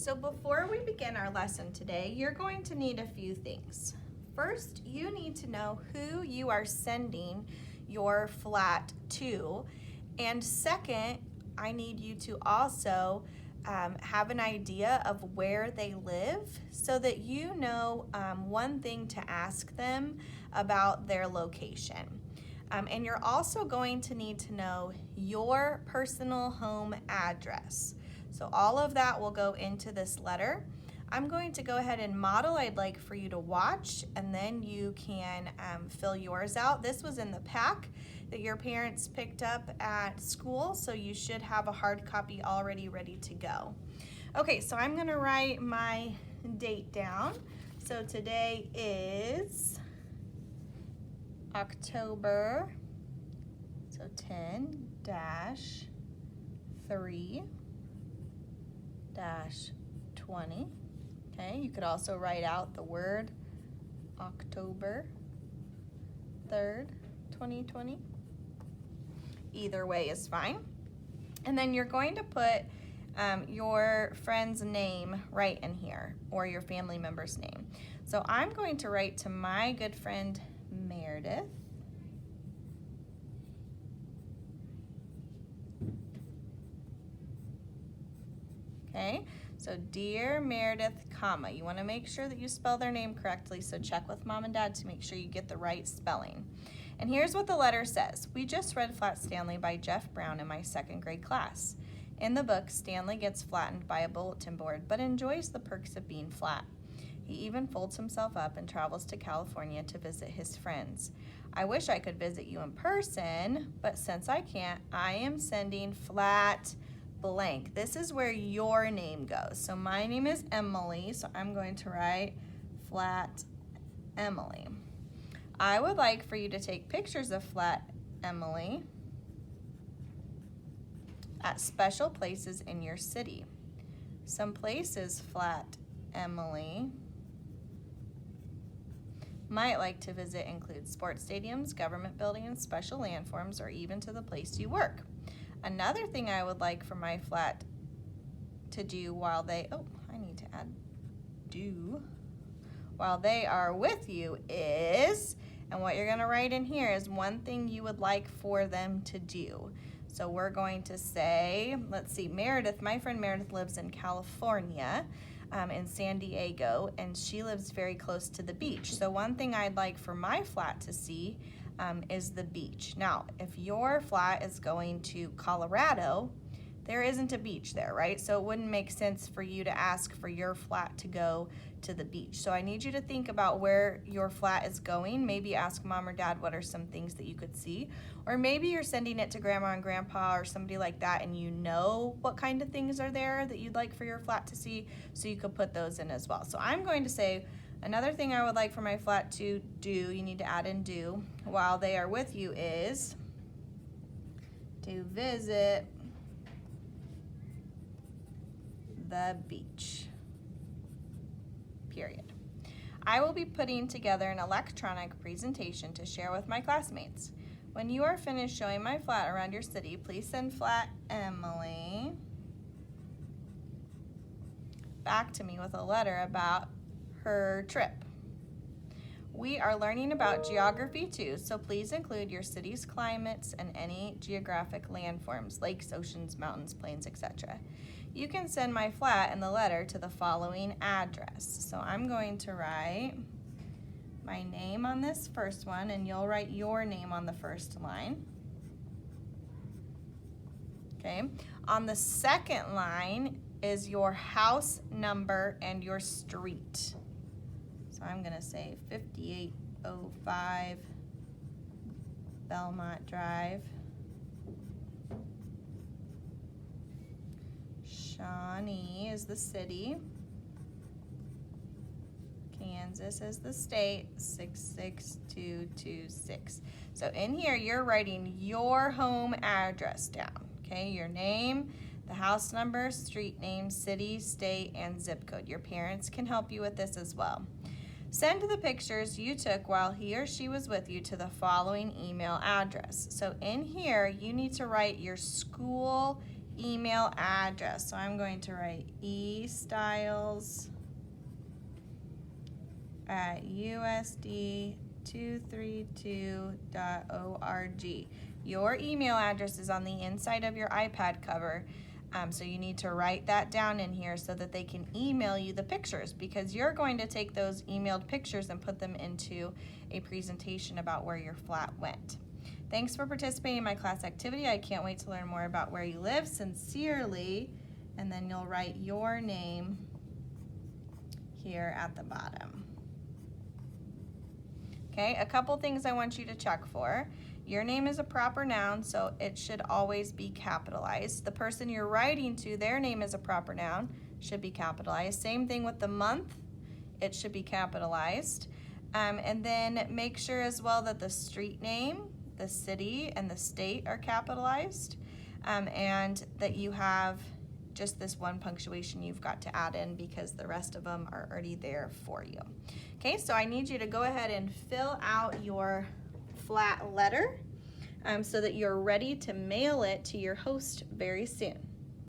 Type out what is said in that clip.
So before we begin our lesson today, you're going to need a few things. First, you need to know who you are sending your flat to. And second, I need you to also have an idea of where they live so that you know one thing to ask them about their location. And you're also going to need to know your personal home address. So all of that will go into this letter. I'm going to go ahead and model. I'd like for you to watch, and then you can fill yours out. This was in the pack that your parents picked up at school, so you should have a hard copy already ready to go. Okay, so I'm gonna write my date down. So today is October, so 10-3-20. Okay, you could also write out the word October 3rd, 2020. Either way is fine. And then you're going to put your friend's name right in here, or your family member's name. So I'm going to write to my good friend Meredith. Okay, so dear Meredith, comma, you want to make sure that you spell their name correctly, so check with mom and dad to make sure you get the right spelling. And here's what the letter says. We just read Flat Stanley by Jeff Brown in my 2nd grade class. In the book, Stanley gets flattened by a bulletin board, but enjoys the perks of being flat. He even folds himself up and travels to California to visit his friends. I wish I could visit you in person, but since I can't, I am sending flat blank. This is where your name goes. So my name is Emily, so I'm going to write Flat Emily. I would like for you to take pictures of Flat Emily at special places in your city. Some places Flat Emily might like to visit include sports stadiums, government buildings, special landforms, or even to the place you work. Another thing I would like for my flat to do while they, while they are with you is, and what you're gonna write in here is one thing you would like for them to do. So we're going to say, let's see, Meredith, my friend Meredith lives in California, in San Diego, and she lives very close to the beach. So one thing I'd like for my flat to see is the beach. Now, if your flat is going to Colorado, there isn't a beach there, right? So it wouldn't make sense for you to ask for your flat to go to the beach. So I need you to think about where your flat is going. Maybe ask mom or dad what are some things that you could see. Or maybe you're sending it to grandma and grandpa or somebody like that, and you know what kind of things are there that you'd like for your flat to see, so you could put those in as well. So I'm going to say, another thing I would like for my flat to do, you need to add in do, while they are with you is to visit the beach, period. I will be putting together an electronic presentation to share with my classmates. When you are finished showing my flat around your city, please send Flat Emily back to me with a letter about her trip. We are learning about geography too, so please include your city's climates and any geographic landforms, lakes, oceans, mountains, plains, etc. You can send my flat in the letter to the following address. So I'm going to write my name on this first one, and you'll write your name on the first line. Okay. On the second line is your house number and your street. So I'm going to say 5805 Belmont Drive. Shawnee is the city. Kansas is the state, 66226. So in here, you're writing your home address down, okay? Your name, the house number, street name, city, state, and zip code. Your parents can help you with this as well. Send the pictures you took while he or she was with you to the following email address. So in here, you need to write your school email address. So I'm going to write estyles@usd232.org. Your email address is on the inside of your iPad cover. So you need to write that down in here so that they can email you the pictures, because you're going to take those emailed pictures and put them into a presentation about where your flat went. Thanks for participating in my class activity. I can't wait to learn more about where you live. Sincerely, and then you'll write your name here at the bottom. Okay, a couple things I want you to check for. Your name is a proper noun, so it should always be capitalized. The person you're writing to, their name is a proper noun, should be capitalized. Same thing with the month, it should be capitalized. And then make sure as well that the street name, the city, and the state are capitalized, and that you have just this one punctuation you've got to add in because the rest of them are already there for you. Okay, so I need you to go ahead and fill out your flat letter so that you're ready to mail it to your host very soon.